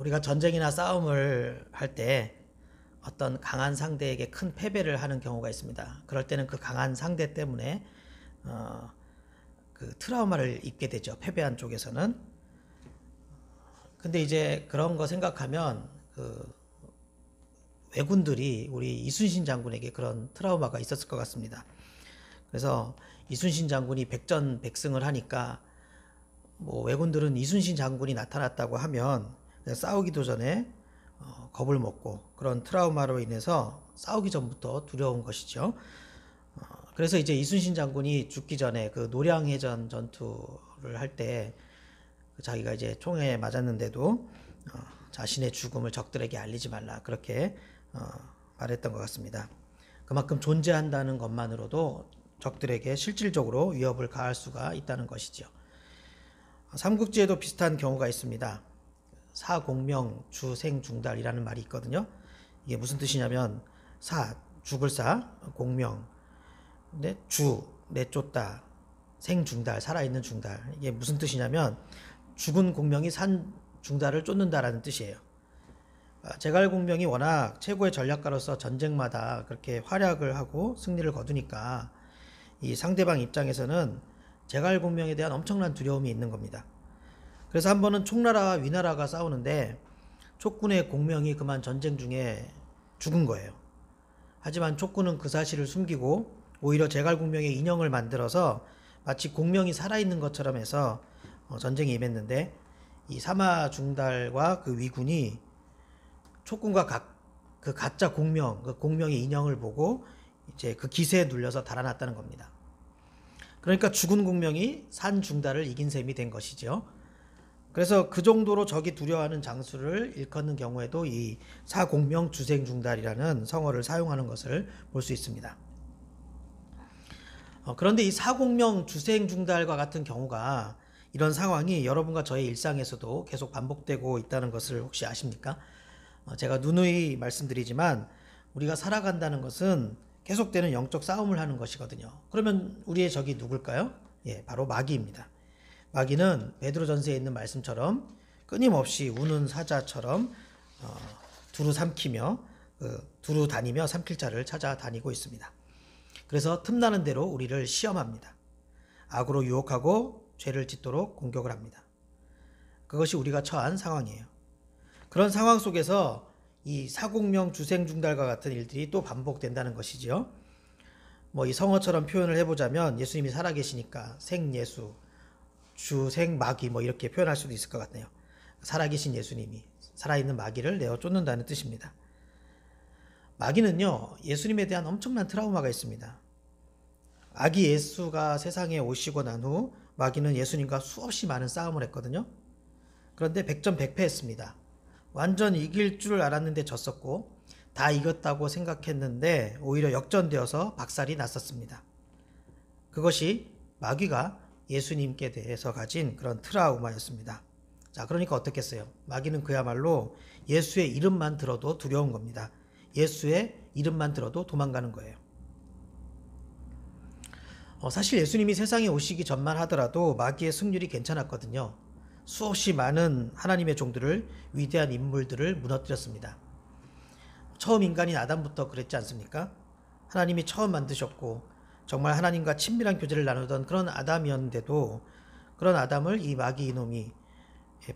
우리가 전쟁이나 싸움을 할 때 어떤 강한 상대에게 큰 패배를 하는 경우가 있습니다. 그럴 때는 그 강한 상대 때문에 그 트라우마를 입게 되죠. 패배한 쪽에서는. 근데 이제 그런 거 생각하면 그 왜군들이 우리 이순신 장군에게 그런 트라우마가 있었을 것 같습니다. 그래서 이순신 장군이 백전백승을 하니까 뭐 왜군들은 이순신 장군이 나타났다고 하면 싸우기도 전에 겁을 먹고 그런 트라우마로 인해서 싸우기 전부터 두려운 것이죠. 그래서 이제 이순신 장군이 죽기 전에 그 노량해전 전투를 할 때 자기가 이제 총에 맞았는데도 자신의 죽음을 적들에게 알리지 말라 그렇게 말했던 것 같습니다. 그만큼 존재한다는 것만으로도 적들에게 실질적으로 위협을 가할 수가 있다는 것이죠. 삼국지에도 비슷한 경우가 있습니다. 사공명 주생중달이라는 말이 있거든요. 이게 무슨 뜻이냐면 죽을 공명, 근데 내쫓다, 생중달, 살아있는 중달. 이게 무슨 뜻이냐면 죽은 공명이 산 중달을 쫓는다라는 뜻이에요. 제갈공명이 워낙 최고의 전략가로서 전쟁마다 그렇게 활약을 하고 승리를 거두니까 이 상대방 입장에서는 제갈공명에 대한 엄청난 두려움이 있는 겁니다. 그래서 한 번은 총나라와 위나라가 싸우는데 촉군의 공명이 그만 전쟁 중에 죽은 거예요. 하지만 촉군은 그 사실을 숨기고 오히려 제갈공명의 인형을 만들어서 마치 공명이 살아있는 것처럼 해서 전쟁에 임했는데 이 사마중달과 그 위군이 촉군과 그 가짜 공명, 그 공명의 인형을 보고 이제 그 기세에 눌려서 달아났다는 겁니다. 그러니까 죽은 공명이 산 중달을 이긴 셈이 된 것이죠. 그래서 그 정도로 적이 두려워하는 장수를 일컫는 경우에도 이 사공명 주생중달이라는 성어를 사용하는 것을 볼 수 있습니다. 그런데 이 사공명 주생중달과 같은 경우가 이런 상황이 여러분과 저의 일상에서도 계속 반복되고 있다는 것을 혹시 아십니까? 제가 누누이 말씀드리지만 우리가 살아간다는 것은 계속되는 영적 싸움을 하는 것이거든요. 그러면 우리의 적이 누굴까요? 바로 마귀입니다. 마귀는 베드로전서에 있는 말씀처럼 끊임없이 우는 사자처럼 두루 삼키며 두루 다니며 삼킬 자를 찾아다니고 있습니다. 그래서 틈나는 대로 우리를 시험합니다. 악으로 유혹하고 죄를 짓도록 공격을 합니다. 그것이 우리가 처한 상황이에요. 그런 상황 속에서 이 사공명 주생중달과 같은 일들이 또 반복된다는 것이지요. 이 성어처럼 표현을 해보자면 예수님이 살아계시니까 생예수, 주생마귀 이렇게 표현할 수도 있을 것 같네요. 살아계신 예수님이 살아있는 마귀를 내어 쫓는다는 뜻입니다. 마귀는요, 예수님에 대한 엄청난 트라우마가 있습니다. 아기 예수가 세상에 오시고 난 후 마귀는 예수님과 수없이 많은 싸움을 했거든요. 그런데 백전백패했습니다. 완전 이길 줄 알았는데 졌었고 다 이겼다고 생각했는데 오히려 역전되어서 박살이 났었습니다. 그것이 마귀가 예수님께 대해서 가진 그런 트라우마였습니다. 자, 그러니까 어떻겠어요? 마귀는 그야말로 예수의 이름만 들어도 두려운 겁니다. 예수의 이름만 들어도 도망가는 거예요. 사실 예수님이 세상에 오시기 전만 하더라도 마귀의 승률이 괜찮았거든요. 수없이 많은 하나님의 종들을, 위대한 인물들을 무너뜨렸습니다. 처음 인간인 아담부터 그랬지 않습니까? 하나님이 처음 만드셨고 정말 하나님과 친밀한 교제를 나누던 그런 아담이었는데도 그런 아담을 이 마귀 이놈이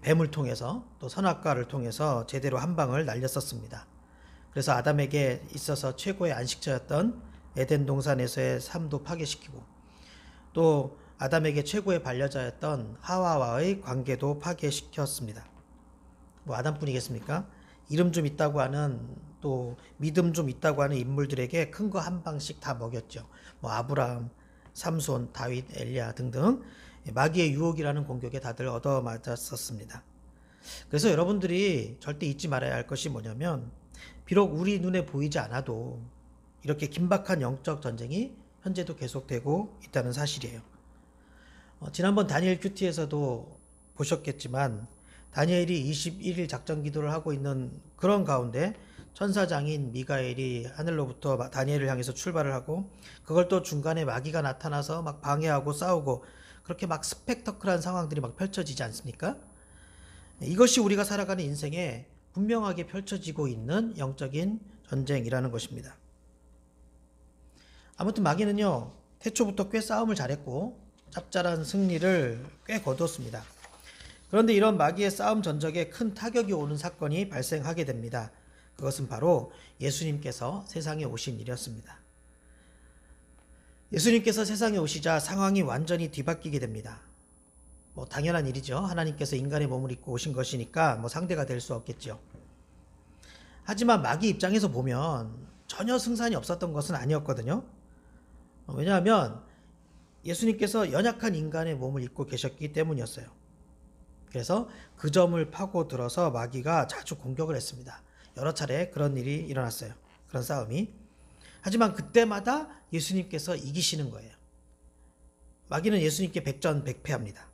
뱀을 통해서 또 선악과를 통해서 제대로 한 방을 날렸었습니다. 그래서 아담에게 있어서 최고의 안식처였던 에덴 동산에서의 삶도 파괴시키고 또 아담에게 최고의 반려자였던 하와와의 관계도 파괴시켰습니다. 아담뿐이겠습니까? 이름 좀 있다고 하는 또 믿음 좀 있다고 하는 인물들에게 큰 거 한 방씩 다 먹였죠. 아브라함, 삼손, 다윗, 엘리야 등등 마귀의 유혹이라는 공격에 다들 얻어맞았었습니다. 그래서 여러분들이 절대 잊지 말아야 할 것이 뭐냐면 비록 우리 눈에 보이지 않아도 이렇게 긴박한 영적 전쟁이 현재도 계속되고 있다는 사실이에요. 지난번 다니엘 큐티에서도 보셨겠지만 다니엘이 21일 작전 기도를 하고 있는 그런 가운데 천사장인 미가엘이 하늘로부터 다니엘을 향해서 출발을 하고 그걸 또 중간에 마귀가 나타나서 막 방해하고 싸우고 그렇게 막 스펙터클한 상황들이 막 펼쳐지지 않습니까? 이것이 우리가 살아가는 인생에 분명하게 펼쳐지고 있는 영적인 전쟁이라는 것입니다. 아무튼 마귀는요, 태초부터 꽤 싸움을 잘했고 짭짤한 승리를 꽤 거두었습니다. 그런데 이런 마귀의 싸움 전적에 큰 타격이 오는 사건이 발생하게 됩니다. 그것은 바로 예수님께서 세상에 오신 일이었습니다. 예수님께서 세상에 오시자 상황이 완전히 뒤바뀌게 됩니다. 당연한 일이죠. 하나님께서 인간의 몸을 입고 오신 것이니까 상대가 될 수 없겠죠. 하지만 마귀 입장에서 보면 전혀 승산이 없었던 것은 아니었거든요. 왜냐하면 예수님께서 연약한 인간의 몸을 입고 계셨기 때문이었어요. 그래서 그 점을 파고들어서 마귀가 자주 공격을 했습니다. 여러 차례 그런 일이 일어났어요. 그런 싸움이. 하지만 그때마다 예수님께서 이기시는 거예요. 마귀는 예수님께 백전백패합니다.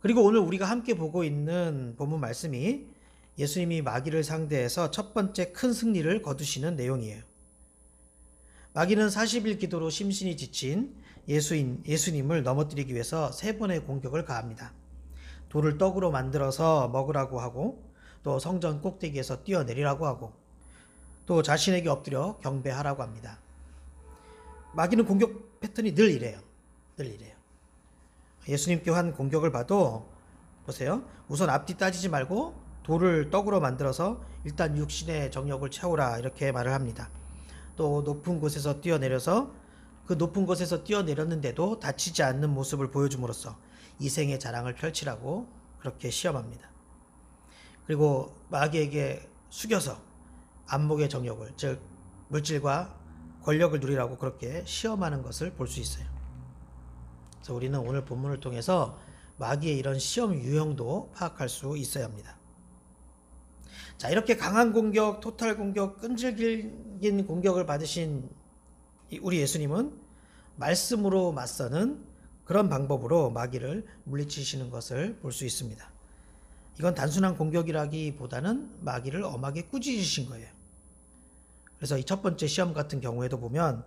그리고 오늘 우리가 함께 보고 있는 본문 말씀이 예수님이 마귀를 상대해서 첫 번째 큰 승리를 거두시는 내용이에요. 마귀는 40일 기도로 심신이 지친 예수님을 넘어뜨리기 위해서 3번의 공격을 가합니다. 돌을 떡으로 만들어서 먹으라고 하고, 또 성전 꼭대기에서 뛰어내리라고 하고, 또 자신에게 엎드려 경배하라고 합니다. 마귀는 공격 패턴이 늘 이래요. 예수님께 한 공격을 봐도 보세요. 우선 앞뒤 따지지 말고 돌을 떡으로 만들어서 일단 육신의 정욕을 채우라, 이렇게 말을 합니다. 또 높은 곳에서 뛰어내려서 그 높은 곳에서 뛰어내렸는데도 다치지 않는 모습을 보여줌으로써 이생의 자랑을 펼치라고 그렇게 시험합니다. 그리고 마귀에게 숙여서 안목의 정욕을, 즉 물질과 권력을 누리라고 그렇게 시험하는 것을 볼 수 있어요. 그래서 우리는 오늘 본문을 통해서 마귀의 이런 시험 유형도 파악할 수 있어야 합니다. 자, 이렇게 강한 공격, 토탈 공격, 끈질긴 공격을 받으신 우리 예수님은 말씀으로 맞서는 그런 방법으로 마귀를 물리치시는 것을 볼 수 있습니다. 이건 단순한 공격이라기보다는 마귀를 엄하게 꾸짖으신 거예요. 그래서 이 첫 번째 시험 같은 경우에도 보면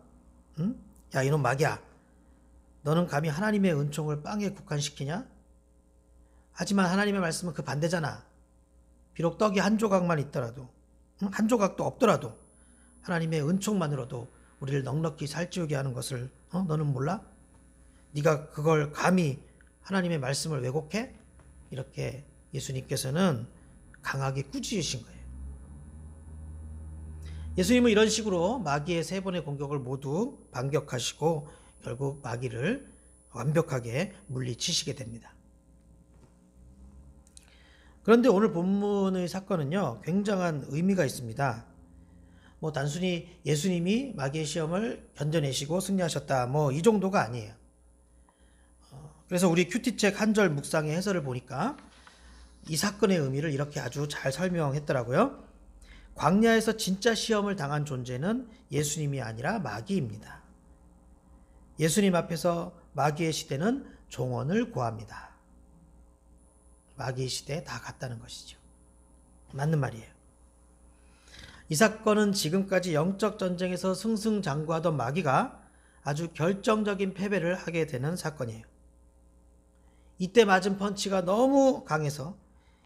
야, 이놈 마귀야, 너는 감히 하나님의 은총을 빵에 국한시키냐? 하지만 하나님의 말씀은 그 반대잖아. 비록 떡이 한 조각만 있더라도, 한 조각도 없더라도 하나님의 은총만으로도 우리를 넉넉히 살찌우게 하는 것을 너는 몰라? 네가 그걸 감히 하나님의 말씀을 왜곡해? 이렇게 예수님께서는 강하게 꾸짖으신 거예요. 예수님은 이런 식으로 마귀의 3번의 공격을 모두 반격하시고 결국 마귀를 완벽하게 물리치시게 됩니다. 그런데 오늘 본문의 사건은요, 굉장한 의미가 있습니다. 단순히 예수님이 마귀의 시험을 견뎌내시고 승리하셨다, 이 정도가 아니에요. 그래서 우리 큐티책 한 절 묵상의 해설을 보니까 이 사건의 의미를 이렇게 아주 잘 설명했더라고요. 광야에서 진짜 시험을 당한 존재는 예수님이 아니라 마귀입니다. 예수님 앞에서 마귀의 시대는 종언을 구합니다. 마귀의 시대에 다 갔다는 것이죠. 맞는 말이에요. 이 사건은 지금까지 영적 전쟁에서 승승장구하던 마귀가 아주 결정적인 패배를 하게 되는 사건이에요. 이때 맞은 펀치가 너무 강해서,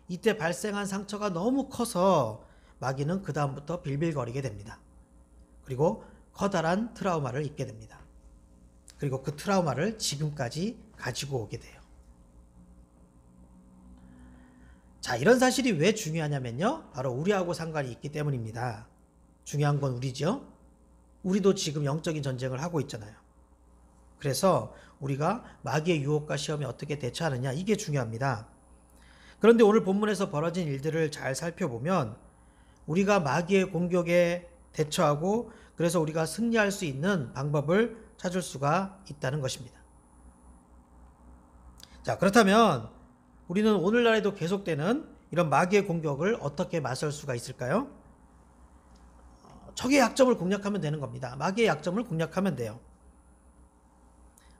이때 발생한 상처가 너무 커서 마귀는 그 다음부터 빌빌거리게 됩니다. 그리고 커다란 트라우마를 입게 됩니다. 그리고 그 트라우마를 지금까지 가지고 오게 돼요. 자, 이런 사실이 왜 중요하냐면요, 바로 우리하고 상관이 있기 때문입니다. 중요한 건 우리죠. 우리도 지금 영적인 전쟁을 하고 있잖아요. 그래서 우리가 마귀의 유혹과 시험에 어떻게 대처하느냐, 이게 중요합니다. 그런데 오늘 본문에서 벌어진 일들을 잘 살펴보면 우리가 마귀의 공격에 대처하고 그래서 우리가 승리할 수 있는 방법을 찾을 수가 있다는 것입니다. 자, 그렇다면 우리는 오늘날에도 계속되는 이런 마귀의 공격을 어떻게 맞설 수가 있을까요? 적의 약점을 공략하면 되는 겁니다. 마귀의 약점을 공략하면 돼요.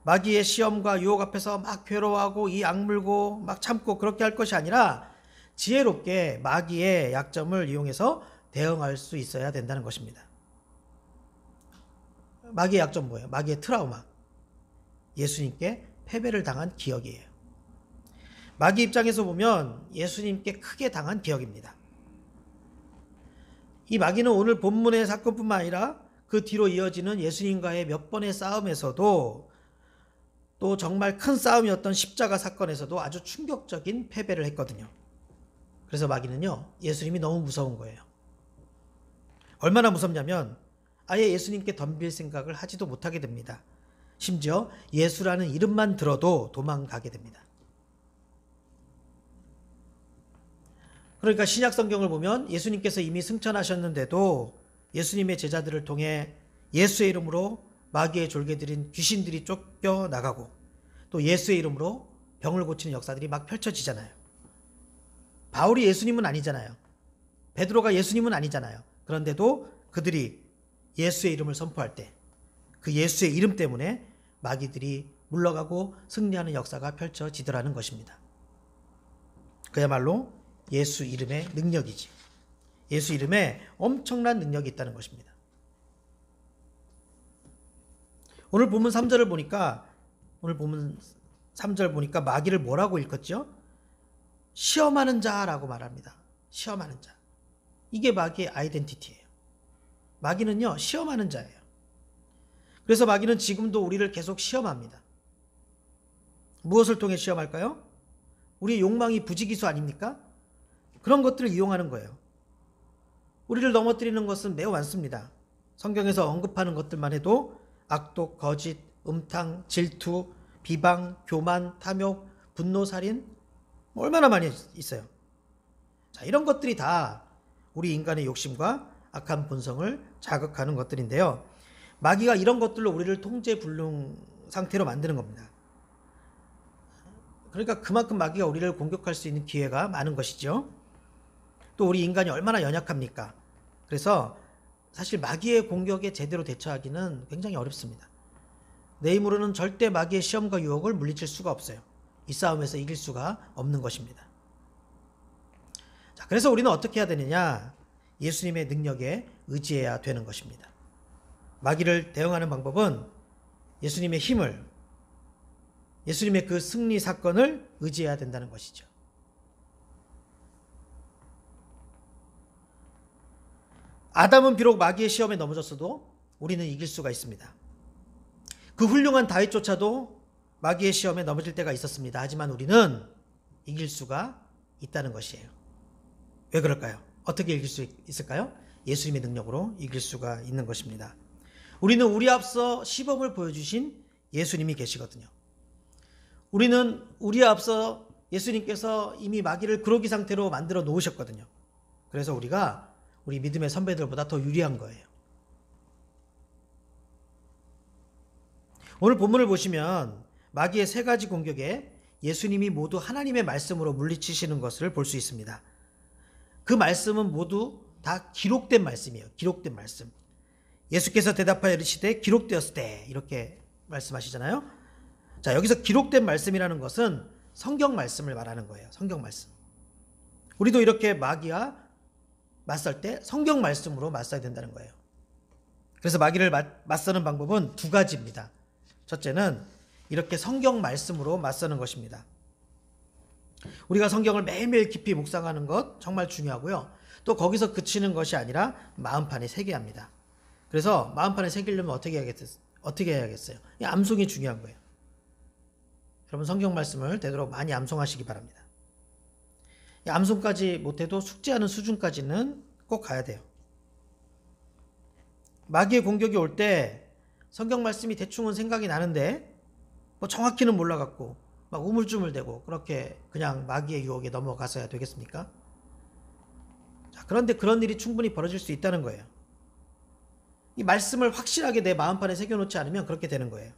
마귀의 시험과 유혹 앞에서 막 괴로워하고 이 악물고 막 참고 그렇게 할 것이 아니라 지혜롭게 마귀의 약점을 이용해서 대응할 수 있어야 된다는 것입니다. 마귀의 약점 뭐예요? 마귀의 트라우마. 예수님께 패배를 당한 기억이에요. 마귀 입장에서 보면 예수님께 크게 당한 기억입니다. 이 마귀는 오늘 본문의 사건뿐만 아니라 그 뒤로 이어지는 예수님과의 몇 번의 싸움에서도, 또 정말 큰 싸움이었던 십자가 사건에서도 아주 충격적인 패배를 했거든요. 그래서 마귀는요, 예수님이 너무 무서운 거예요. 얼마나 무섭냐면 아예 예수님께 덤빌 생각을 하지도 못하게 됩니다. 심지어 예수라는 이름만 들어도 도망가게 됩니다. 그러니까 신약 성경을 보면 예수님께서 이미 승천하셨는데도 예수님의 제자들을 통해 예수의 이름으로 마귀의 졸개들인 귀신들이 쫓겨나가고, 또 예수의 이름으로 병을 고치는 역사들이 막 펼쳐지잖아요. 바울이 예수님은 아니잖아요. 베드로가 예수님은 아니잖아요. 그런데도 그들이 예수의 이름을 선포할 때 그 예수의 이름 때문에 마귀들이 물러가고 승리하는 역사가 펼쳐지더라는 것입니다. 그야말로 예수 이름의 능력이지. 예수 이름에 엄청난 능력이 있다는 것입니다. 오늘 본문 3절을 보니까, 마귀를 뭐라고 읽었죠? 시험하는 자라고 말합니다. 시험하는 자. 이게 마귀의 아이덴티티예요. 마귀는요, 시험하는 자예요. 그래서 마귀는 지금도 우리를 계속 시험합니다. 무엇을 통해 시험할까요? 우리의 욕망이 부지기수 아닙니까? 그런 것들을 이용하는 거예요. 우리를 넘어뜨리는 것은 매우 많습니다. 성경에서 언급하는 것들만 해도 악독, 거짓, 음탕, 질투, 비방, 교만, 탐욕, 분노, 살인, 얼마나 많이 있어요. 자, 이런 것들이 다 우리 인간의 욕심과 악한 본성을 자극하는 것들인데요. 마귀가 이런 것들로 우리를 통제불능 상태로 만드는 겁니다. 그러니까 그만큼 마귀가 우리를 공격할 수 있는 기회가 많은 것이죠. 또 우리 인간이 얼마나 연약합니까? 그래서 사실 마귀의 공격에 제대로 대처하기는 굉장히 어렵습니다. 내 힘으로는 절대 마귀의 시험과 유혹을 물리칠 수가 없어요. 이 싸움에서 이길 수가 없는 것입니다. 자, 그래서 우리는 어떻게 해야 되느냐? 예수님의 능력에 의지해야 되는 것입니다. 마귀를 대응하는 방법은 예수님의 힘을, 예수님의 그 승리 사건을 의지해야 된다는 것이죠. 아담은 비록 마귀의 시험에 넘어졌어도 우리는 이길 수가 있습니다. 그 훌륭한 다윗조차도 마귀의 시험에 넘어질 때가 있었습니다. 하지만 우리는 이길 수가 있다는 것이에요. 왜 그럴까요? 어떻게 이길 수 있을까요? 예수님의 능력으로 이길 수가 있는 것입니다. 우리는 우리 앞서 시범을 보여주신 예수님이 계시거든요. 우리는 우리 앞서 예수님께서 이미 마귀를 그로기 상태로 만들어 놓으셨거든요. 그래서 우리가 우리 믿음의 선배들보다 더 유리한 거예요. 오늘 본문을 보시면 마귀의 세 가지 공격에 예수님이 모두 하나님의 말씀으로 물리치시는 것을 볼 수 있습니다. 그 말씀은 모두 다 기록된 말씀이에요. 기록된 말씀. 예수께서 대답하여 이르시되 기록되었을 때, 이렇게 말씀하시잖아요. 자, 여기서 기록된 말씀이라는 것은 성경 말씀을 말하는 거예요. 성경 말씀. 우리도 이렇게 마귀와 맞설 때 성경 말씀으로 맞서야 된다는 거예요. 그래서 마귀를 맞서는 방법은 두 가지입니다. 첫째는 이렇게 성경 말씀으로 맞서는 것입니다. 우리가 성경을 매일매일 깊이 묵상하는 것 정말 중요하고요. 또 거기서 그치는 것이 아니라 마음판에 새겨야 합니다. 그래서 마음판에 새기려면 어떻게 해야겠어요? 이 암송이 중요한 거예요. 여러분, 성경 말씀을 되도록 많이 암송하시기 바랍니다. 이 암송까지 못해도 숙지하는 수준까지는 꼭 가야 돼요. 마귀의 공격이 올 때 성경 말씀이 대충은 생각이 나는데 뭐 정확히는 몰라갖고 막 우물쭈물대고 그렇게 그냥 마귀의 유혹에 넘어가서야 되겠습니까? 자, 그런데 그런 일이 충분히 벌어질 수 있다는 거예요. 이 말씀을 확실하게 내 마음판에 새겨놓지 않으면 그렇게 되는 거예요.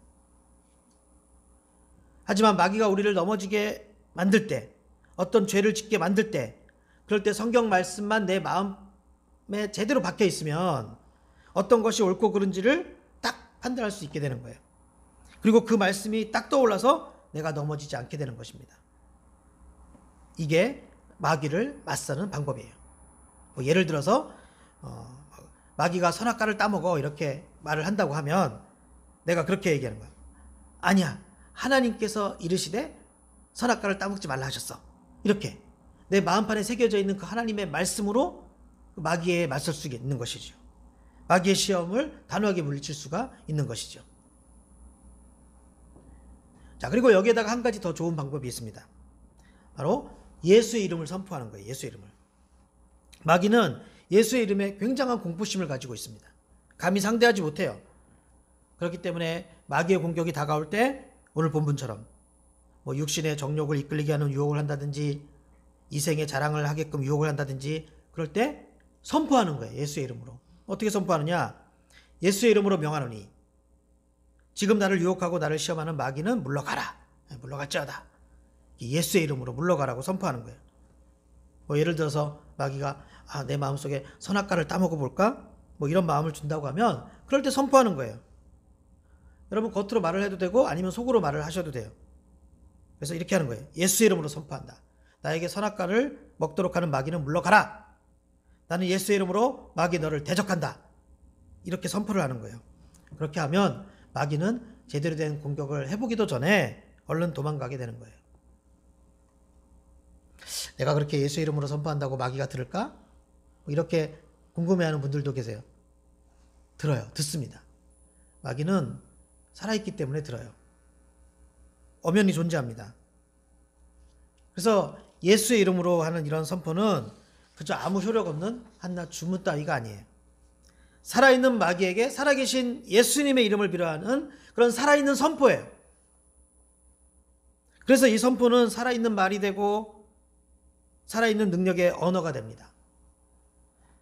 하지만 마귀가 우리를 넘어지게 만들 때, 어떤 죄를 짓게 만들 때, 그럴 때 성경 말씀만 내 마음에 제대로 박혀 있으면 어떤 것이 옳고 그른지를 딱 판단할 수 있게 되는 거예요. 그리고 그 말씀이 딱 떠올라서 내가 넘어지지 않게 되는 것입니다. 이게 마귀를 맞서는 방법이에요. 뭐 예를 들어서 마귀가 선악과를 따먹어, 이렇게 말을 한다고 하면 내가 그렇게 얘기하는 거야. 아니야, 하나님께서 이르시되 선악과를 따먹지 말라 하셨어. 이렇게 내 마음판에 새겨져 있는 그 하나님의 말씀으로 마귀에 맞설 수 있는 것이죠. 마귀의 시험을 단호하게 물리칠 수가 있는 것이죠. 자, 그리고 여기에다가 한 가지 더 좋은 방법이 있습니다. 바로 예수의 이름을 선포하는 거예요. 예수의 이름을. 마귀는 예수의 이름에 굉장한 공포심을 가지고 있습니다. 감히 상대하지 못해요. 그렇기 때문에 마귀의 공격이 다가올 때 오늘 본문처럼 뭐 육신의 정욕을 이끌리게 하는 유혹을 한다든지 이생의 자랑을 하게끔 유혹을 한다든지 그럴 때 선포하는 거예요. 예수의 이름으로. 어떻게 선포하느냐? 예수의 이름으로 명하노니 지금 나를 유혹하고 나를 시험하는 마귀는 물러가라. 물러갈지어다. 예수의 이름으로 물러가라고 선포하는 거예요. 뭐 예를 들어서 마귀가 내 마음속에 선악과를 따먹어 볼까? 뭐 이런 마음을 준다고 하면 그럴 때 선포하는 거예요. 여러분 겉으로 말을 해도 되고 아니면 속으로 말을 하셔도 돼요. 그래서 이렇게 하는 거예요. 예수의 이름으로 선포한다. 나에게 선악과를 먹도록 하는 마귀는 물러가라. 나는 예수의 이름으로 마귀 너를 대적한다. 이렇게 선포를 하는 거예요. 그렇게 하면 마귀는 제대로 된 공격을 해보기도 전에 얼른 도망가게 되는 거예요. 내가 그렇게 예수 이름으로 선포한다고 마귀가 들을까? 이렇게 궁금해하는 분들도 계세요. 들어요. 듣습니다. 마귀는 살아있기 때문에 들어요. 엄연히 존재합니다. 그래서 예수의 이름으로 하는 이런 선포는 그저 아무 효력 없는 한낱 주문 따위가 아니에요. 살아있는 마귀에게 살아계신 예수님의 이름을 빌어하는 그런 살아있는 선포예요. 그래서 이 선포는 살아있는 말이 되고 살아있는 능력의 언어가 됩니다.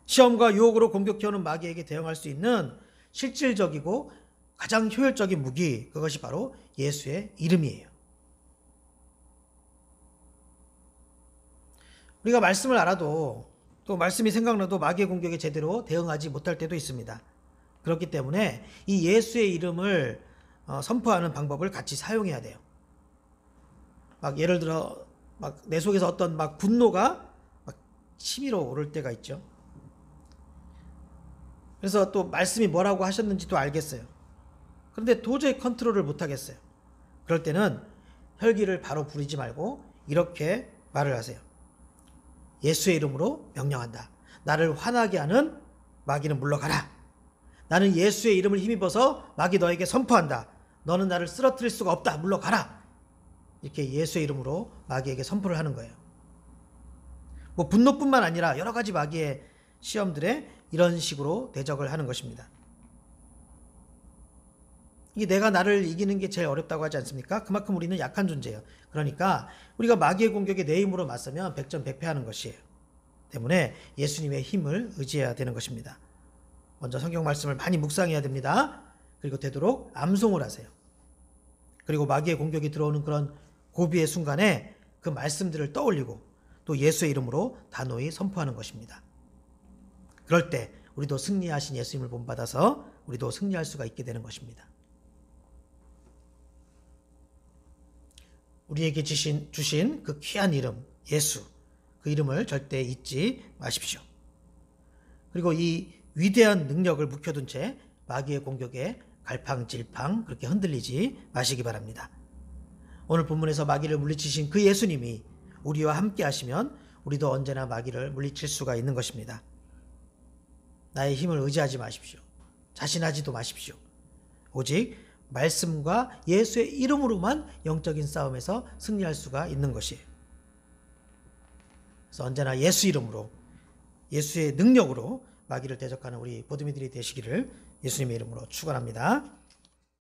시험과 유혹으로 공격해오는 마귀에게 대응할 수 있는 실질적이고 가장 효율적인 무기, 그것이 바로 예수의 이름이에요. 우리가 말씀을 알아도 또 말씀이 생각나도 마귀의 공격에 제대로 대응하지 못할 때도 있습니다. 그렇기 때문에 이 예수의 이름을 선포하는 방법을 같이 사용해야 돼요. 막 예를 들어 막 내 속에서 어떤 막 분노가 막 치밀어 오를 때가 있죠. 그래서 또 말씀이 뭐라고 하셨는지도 알겠어요. 그런데 도저히 컨트롤을 못 하겠어요. 그럴 때는 혈기를 바로 부리지 말고 이렇게 말을 하세요. 예수의 이름으로 명령한다. 나를 화나게 하는 마귀는 물러가라. 나는 예수의 이름을 힘입어서 마귀 너에게 선포한다. 너는 나를 쓰러뜨릴 수가 없다. 물러가라. 이렇게 예수의 이름으로 마귀에게 선포를 하는 거예요. 뭐 분노뿐만 아니라 여러 가지 마귀의 시험들에 이런 식으로 대적을 하는 것입니다. 이게 내가 나를 이기는 게 제일 어렵다고 하지 않습니까? 그만큼 우리는 약한 존재예요. 그러니까 우리가 마귀의 공격에 내 힘으로 맞서면 백전백패하는 것이에요. 때문에 예수님의 힘을 의지해야 되는 것입니다. 먼저 성경 말씀을 많이 묵상해야 됩니다. 그리고 되도록 암송을 하세요. 그리고 마귀의 공격이 들어오는 그런 고비의 순간에 그 말씀들을 떠올리고 또 예수의 이름으로 단호히 선포하는 것입니다. 그럴 때 우리도 승리하신 예수님을 본받아서 우리도 승리할 수가 있게 되는 것입니다. 우리에게 주신 그 귀한 이름 예수, 그 이름을 절대 잊지 마십시오. 그리고 이 위대한 능력을 묵혀둔 채 마귀의 공격에 갈팡질팡 그렇게 흔들리지 마시기 바랍니다. 오늘 본문에서 마귀를 물리치신 그 예수님이 우리와 함께 하시면 우리도 언제나 마귀를 물리칠 수가 있는 것입니다. 나의 힘을 의지하지 마십시오. 자신하지도 마십시오. 오직 말씀과 예수의 이름으로만 영적인 싸움에서 승리할 수가 있는 것이에요. 그래서 언제나 예수 이름으로, 예수의 능력으로 마귀를 대적하는 우리 보드미들이 되시기를 예수님의 이름으로 축원합니다.